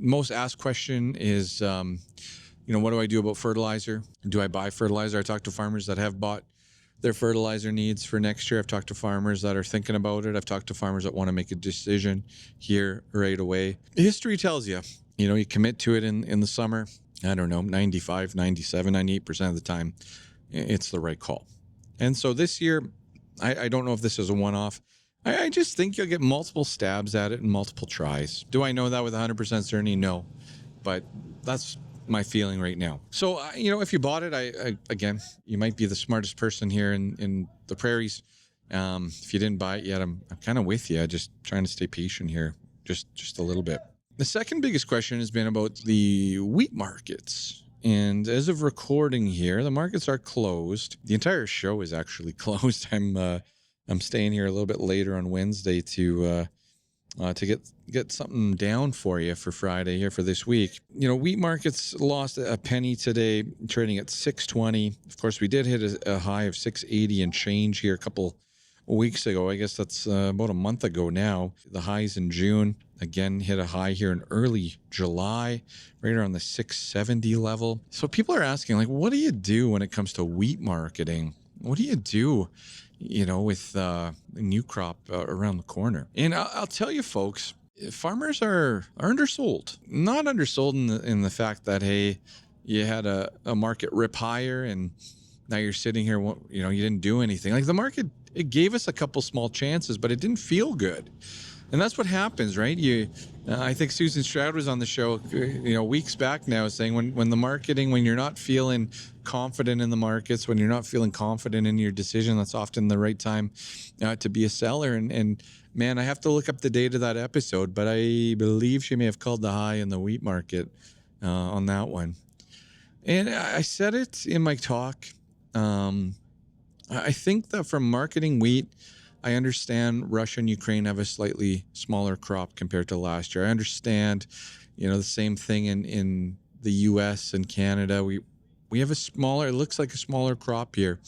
most asked question is, what do I do about fertilizer? Do I buy fertilizer? I talk to farmers that have bought their fertilizer needs for next year. I've talked to farmers that are thinking about it. I've talked to farmers that want to make a decision here right away. History tells you, you commit to it in the summer. I don't know, 95, 97, 98% of the time, it's the right call. And so this year, I don't know if this is a one-off. I just think you'll get multiple stabs at it and multiple tries. Do I know that with 100% certainty? No. But that's my feeling right now. So, if you bought it, again, you might be the smartest person here in the prairies. If you didn't buy it yet, I'm kind of with you. Just trying to stay patient here, just a little bit. The second biggest question has been about the wheat markets. And as of recording here, the markets are closed. The entire show is actually closed. I'm staying here a little bit later on Wednesday to get something down for you for Friday here for this week. Wheat markets lost a penny today, trading at 620. Of course, we did hit a high of 680 and change here a couple weeks ago. I guess that's about a month ago now. The highs in June, again, hit a high here in early July, right around the 670 level. So people are asking, what do you do when it comes to wheat marketing? What do you do, with the new crop around the corner? And I'll tell you, folks, farmers are undersold. Not undersold in the fact that, hey, you had a market rip higher and now you're sitting here, you didn't do anything. The market, it gave us a couple small chances, but it didn't feel good. And that's what happens, right? I think Susan Stroud was on the show, weeks back now, saying when you're not feeling confident in the markets, when you're not feeling confident in your decision, that's often the right time to be a seller. And man, I have to look up the date of that episode, but I believe she may have called the high in the wheat market on that one. And I said it in my talk. I think that from marketing wheat, I understand Russia and Ukraine have a slightly smaller crop compared to last year. I understand, the same thing in the U.S. and Canada. We have it looks like a smaller crop here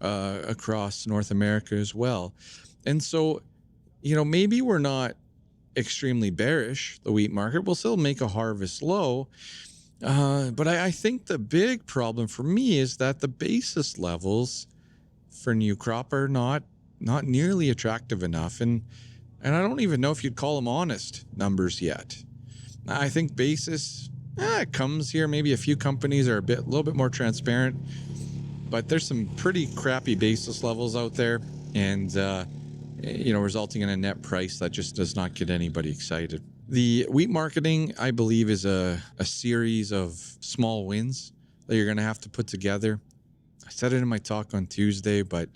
across North America as well. And so, maybe we're not extremely bearish, the wheat market. We'll still make a harvest low. But I think the big problem for me is that the basis levels for new crop are not nearly attractive enough. And I don't even know if you'd call them honest numbers yet. I think basis, it comes here. Maybe a few companies are a little bit more transparent, but there's some pretty crappy basis levels out there, and resulting in a net price that just does not get anybody excited. The wheat marketing, I believe, is a series of small wins that you're going to have to put together. I said it in my talk on Tuesday, but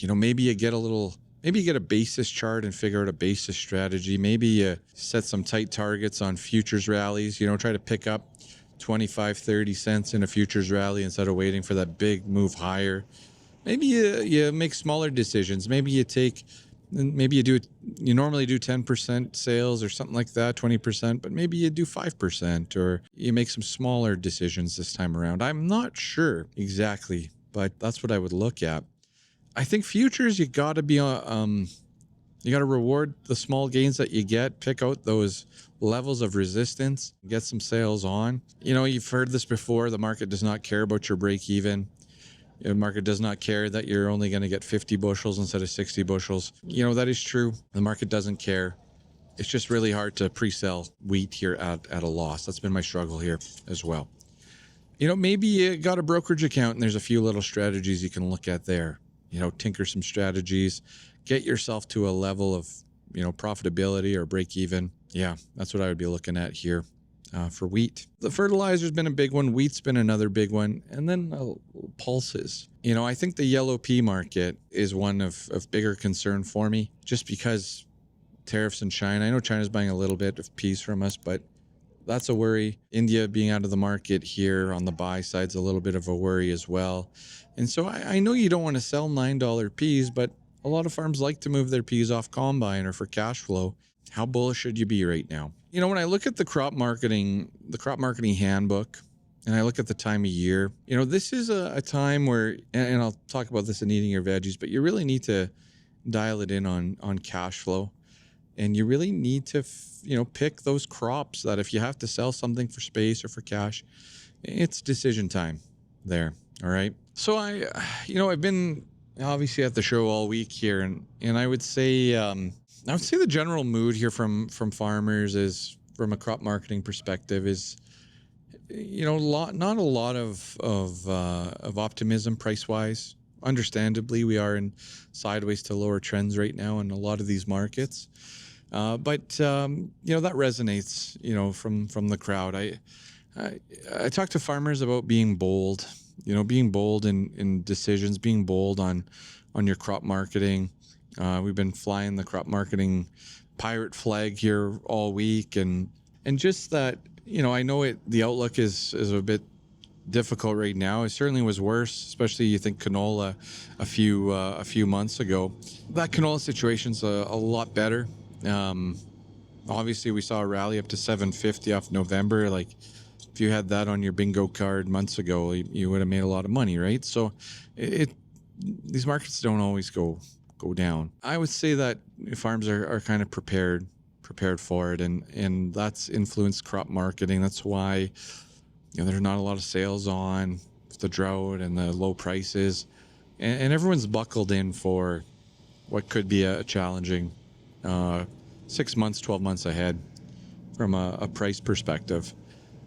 maybe you get a basis chart and figure out a basis strategy. Maybe you set some tight targets on futures rallies, try to pick up 25, 30 cents in a futures rally instead of waiting for that big move higher. Maybe you make smaller decisions. Maybe you normally do 10% sales or something like that, 20%, but maybe you do 5%, or you make some smaller decisions this time around. I'm not sure exactly, but that's what I would look at. I think futures, you got to reward the small gains that you get, pick out those levels of resistance, get some sales on. You've heard this before. The market does not care about your break even. The market does not care that you're only going to get 50 bushels instead of 60 bushels. That is true. The market doesn't care. It's just really hard to pre-sell wheat here at a loss. That's been my struggle here as well. Maybe you got a brokerage account and there's a few little strategies you can look at there. Tinker some strategies, get yourself to a level of, profitability or break even. Yeah, that's what I would be looking at here for wheat. The fertilizer's been a big one. Wheat's been another big one. And then pulses. I think the yellow pea market is one of bigger concern for me, just because tariffs in China. I know China's buying a little bit of peas from us, but that's a worry. India being out of the market here on the buy side's a little bit of a worry as well. And so I know you don't want to sell $9 peas, but a lot of farms like to move their peas off combine or for cash flow. How bullish should you be right now? When I look at the crop marketing handbook, and I look at the time of year, this is a time where, and I'll talk about this in eating your veggies, but you really need to dial it in on cash flow. And you really need to, pick those crops that if you have to sell something for space or for cash, it's decision time there. All right. So I've been obviously at the show all week here, and I would say, the general mood here from farmers is, from a crop marketing perspective, is, not a lot of optimism price wise. Understandably, we are in sideways to lower trends right now in a lot of these markets. But that resonates, from the crowd. I talk to farmers about being bold, being bold in decisions, being bold on your crop marketing. We've been flying the crop marketing pirate flag here all week, and just that, I know the outlook is a bit difficult right now. It certainly was worse, especially you think canola a few months ago. That canola situation's a lot better. Obviously we saw a rally up to 750 off November. Like, if you had that on your bingo card months ago, you would have made a lot of money, right? So these markets don't always go down. I would say that farms are kind of prepared for it, and that's influenced crop marketing. That's why there's not a lot of sales on the drought and the low prices, and everyone's buckled in for what could be a challenging 6 months, 12 months ahead from a price perspective.